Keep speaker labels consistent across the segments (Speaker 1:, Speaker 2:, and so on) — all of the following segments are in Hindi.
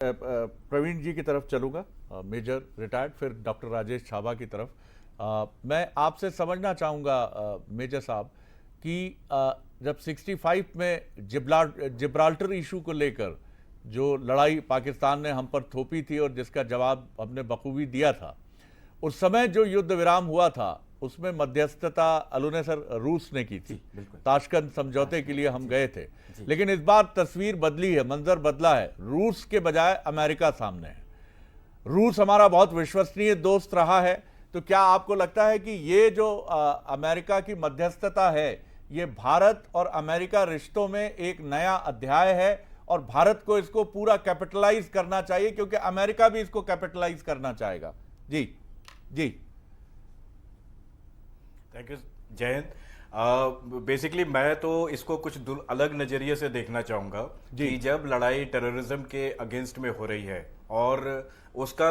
Speaker 1: प्रवीण जी की तरफ चलूंगा, मेजर रिटायर्ड, फिर डॉक्टर राजेश छाबा की तरफ। मैं आपसे समझना चाहूँगा मेजर साहब कि जब 65 में जिब्राल्टर इशू को लेकर जो लड़ाई पाकिस्तान ने हम पर थोपी थी और जिसका जवाब हमने बखूबी दिया था, उस समय जो युद्ध विराम हुआ था उसमें मध्यस्थता अलूने सर रूस ने की थी। ताशकंद समझौते के लिए हम गए थे, लेकिन इस बार तस्वीर बदली है, मंजर बदला है। रूस के बजाय अमेरिका सामने है। रूस हमारा बहुत विश्वसनीय दोस्त रहा है, तो क्या आपको लगता है कि ये जो अमेरिका की मध्यस्थता है, ये भारत और अमेरिका रिश्तों में एक नया अध्याय है और भारत को इसको पूरा कैपिटलाइज करना चाहिए, क्योंकि अमेरिका भी इसको कैपिटलाइज करना चाहेगा? जी जी।
Speaker 2: Thank you. जय हिंद। बेसिकली मैं तो इसको कुछ अलग नजरिए से देखना चाहूंगा कि जब लड़ाई टेररिज्म के अगेंस्ट में हो रही है और उसका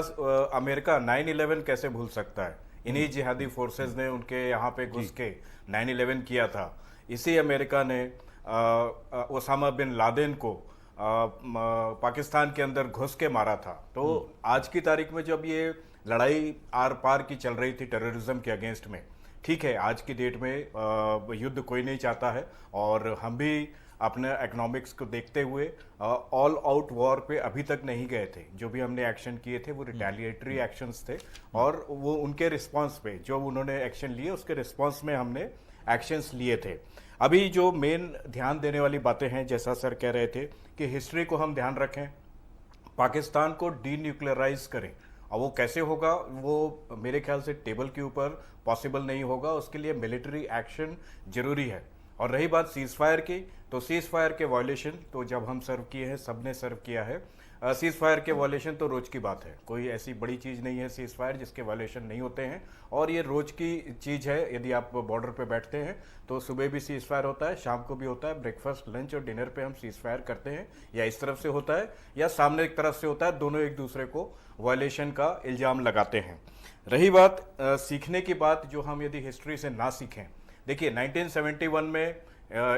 Speaker 2: अमेरिका 9/11 कैसे भूल सकता है। इन्हीं जिहादी फोर्सेस ने उनके यहाँ पे घुस के 9/11 किया था। इसी अमेरिका ने ओसामा बिन लादेन को पाकिस्तान के अंदर घुस के मारा था। तो आज की तारीख में जब ये लड़ाई आर पार की चल रही थी टेररिज्म के अगेंस्ट में, ठीक है, आज की डेट में युद्ध कोई नहीं चाहता है और हम भी अपने इकोनॉमिक्स को देखते हुए ऑल आउट वॉर पे अभी तक नहीं गए थे। जो भी हमने एक्शन किए थे वो रिटेलिएटरी एक्शंस थे और वो उनके रिस्पांस पे जो उन्होंने एक्शन लिए उसके रिस्पांस में हमने एक्शंस लिए थे। अभी जो मेन ध्यान देने वाली बातें हैं, जैसा सर कह रहे थे कि हिस्ट्री को हम ध्यान रखें, पाकिस्तान को डीन्यूक्लियराइज करें। और वो कैसे होगा, वो मेरे ख्याल से टेबल के ऊपर पॉसिबल नहीं होगा। उसके लिए मिलिट्री एक्शन जरूरी है। और रही बात सीज फायर की, तो सीज फायर के वायलेशन तो जब हम सर्व किए हैं, सबने सर्व किया है। सीज फायर के वायलेशन तो रोज की बात है, कोई ऐसी बड़ी चीज नहीं है सीज फायर जिसके वायलेशन नहीं होते हैं, और ये रोज की चीज है। यदि आप बॉर्डर पे बैठते हैं तो सुबह भी सीज फायर होता है, शाम को भी होता है, ब्रेकफास्ट लंच और डिनर पे हम सीज फायर करते हैं, या इस तरफ से होता है या सामने एक तरफ से होता है, दोनों एक दूसरे को वायलेशन का इल्जाम लगाते हैं। रही बात सीखने की बात, जो हम यदि हिस्ट्री से ना सीखें, देखिए 1971 में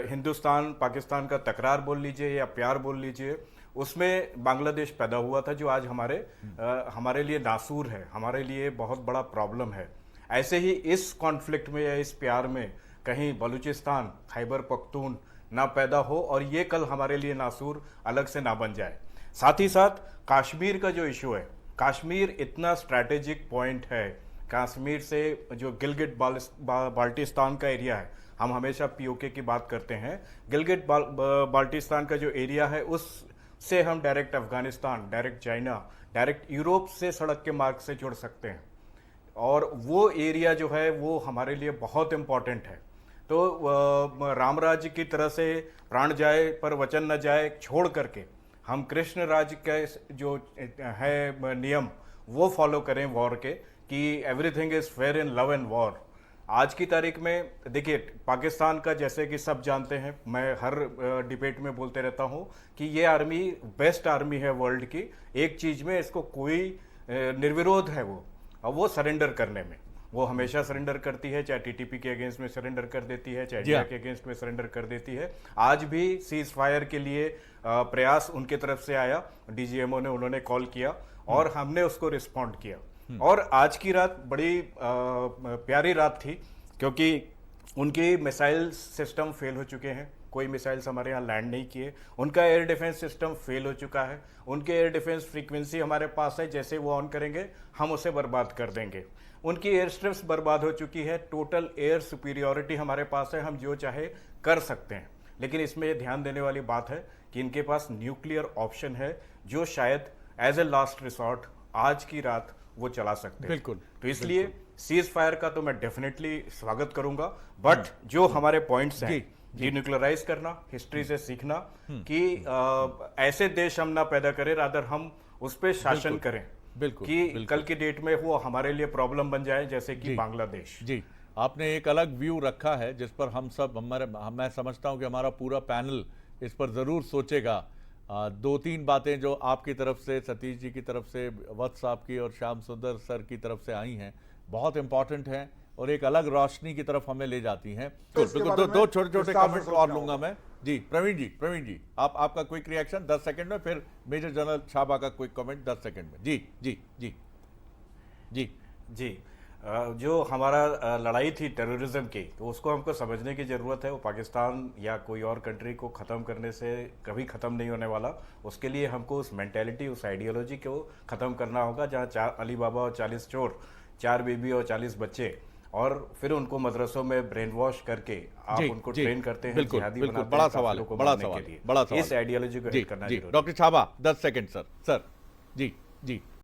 Speaker 2: हिंदुस्तान पाकिस्तान का तकरार बोल लीजिए या प्यार बोल लीजिए, उसमें बांग्लादेश पैदा हुआ था, जो आज हमारे लिए नासूर है, हमारे लिए बहुत बड़ा प्रॉब्लम है। ऐसे ही इस कॉन्फ्लिक्ट में या इस प्यार में कहीं बलूचिस्तान, खैबर पख्तून ना पैदा हो और ये कल हमारे लिए नासूर अलग से ना बन जाए। साथ ही साथ कश्मीर का जो इशू है, कश्मीर इतना स्ट्रैटेजिक पॉइंट है। कश्मीर से जो गिलगिट बाल्टिस्तान का एरिया है, हम हमेशा पीओके की बात करते हैं, गिलगिट बाल्टिस्तान का जो एरिया है उससे हम direct Afghanistan, direct China, direct Europe से सड़क के मार्ग से जुड़ सकते हैं। और वो एरिया जो है वो हमारे लिए बहुत इंपॉर्टेंट है। तो राम राज्य की तरह से प्राण जाए पर वचन न जाए छोड़ करके हम कृष्ण राज्य के जो है नियम वो फॉलो करें वॉर के, कि everything is fair in love and war. आज की तारीख में देखिए, पाकिस्तान का जैसे कि सब जानते हैं, मैं हर डिबेट में बोलते रहता हूं कि ये आर्मी बेस्ट आर्मी है वर्ल्ड की। एक चीज में इसको कोई निर्विरोध है, वो सरेंडर करने में। वो हमेशा सरेंडर करती है, चाहे टीटीपी के अगेंस्ट में सरेंडर कर देती है, चाहे इंडिया के अगेंस्ट में सरेंडर कर देती है। आज भी सीज फायर के लिए प्रयास उनके तरफ से आया, डीजीएमओ ने उन्होंने कॉल किया और हमने उसको रिस्पॉन्ड किया। और आज की रात बड़ी प्यारी रात थी, क्योंकि उनकी मिसाइल सिस्टम फेल हो चुके हैं, कोई मिसाइल्स हमारे यहाँ लैंड नहीं किए। उनका एयर डिफेंस सिस्टम फेल हो चुका है, उनके एयर डिफेंस फ्रीक्वेंसी हमारे पास है, जैसे वो ऑन करेंगे हम उसे बर्बाद कर देंगे। उनकी एयर स्ट्रिप्स बर्बाद हो चुकी है, टोटल एयर सुपीरियोरिटी हमारे पास है, हम जो चाहे कर सकते हैं। लेकिन इसमें ये ध्यान देने वाली बात है कि इनके पास न्यूक्लियर ऑप्शन है, जो शायद एज ए लास्ट रिसोर्ट आज की रात वो चला सकते हैं।
Speaker 1: बिल्कुल।
Speaker 2: तो इसलिए सीज फायर का तो मैं डेफिनेटली स्वागत करूंगा, बट जो हमारे पॉइंट्स हैं, डीन्यूक्लियराइज करना, हिस्ट्री से सीखना कि ऐसे देश हम ना पैदा करें, रादर हम उस पर शासन करें,
Speaker 1: बिल्कुल,
Speaker 2: कि
Speaker 1: बिल्कुल।
Speaker 2: कल की डेट में वो हमारे लिए प्रॉब्लम बन जाए, जैसे कि बांग्लादेश।
Speaker 1: जी, आपने एक अलग व्यू रखा है जिस पर हम सब मैं समझता हूं कि हमारा पूरा पैनल इस पर जरूर सोचेगा। दो तीन बातें जो आपकी तरफ से, सतीश जी की तरफ से, वत्स साहब की और श्याम सुंदर सर की तरफ से आई हैं, बहुत इंपॉर्टेंट हैं और एक अलग रोशनी की तरफ हमें ले जाती हैं। दो छोटे छोटे कमेंट और लूंगा मैं। जी प्रवीण जी आपका क्विक रिएक्शन 10 सेकंड में, फिर मेजर जनरल छाबा का क्विक कमेंट 10 सेकंड में। जी जी जी जी
Speaker 2: जी जो हमारा लड़ाई थी टेररिज्म की, तो उसको हमको समझने की ज़रूरत है। वो पाकिस्तान या कोई और कंट्री को ख़त्म करने से कभी ख़त्म नहीं होने वाला। उसके लिए हमको उस मेंटेलिटी, उस आइडियोलॉजी को ख़त्म करना होगा जहाँ 4 अली बाबा और 40 चोर, 4 बीबी और 40 बच्चे, और फिर उनको मदरसों में ब्रेन वॉश करके आप
Speaker 1: जी
Speaker 2: उनको
Speaker 1: जी
Speaker 2: ट्रेन करते हैं,
Speaker 1: बिल्कुल
Speaker 2: जिहादी
Speaker 1: बिल्कुल,
Speaker 2: बनाते
Speaker 1: बड़ा
Speaker 2: हैं
Speaker 1: सवाल
Speaker 2: काफिरों
Speaker 1: है,
Speaker 2: को
Speaker 1: बड़ा
Speaker 2: मारने
Speaker 1: सवाल
Speaker 2: के
Speaker 1: है,
Speaker 2: लिए।
Speaker 1: बड़ा सवाल
Speaker 2: इस
Speaker 1: है।
Speaker 2: आइडियोलॉजी को
Speaker 1: जी
Speaker 2: हिट करना
Speaker 1: जी
Speaker 2: जरूरी है।
Speaker 1: डॉक्टर छाबा 10 सेकंड सर जी।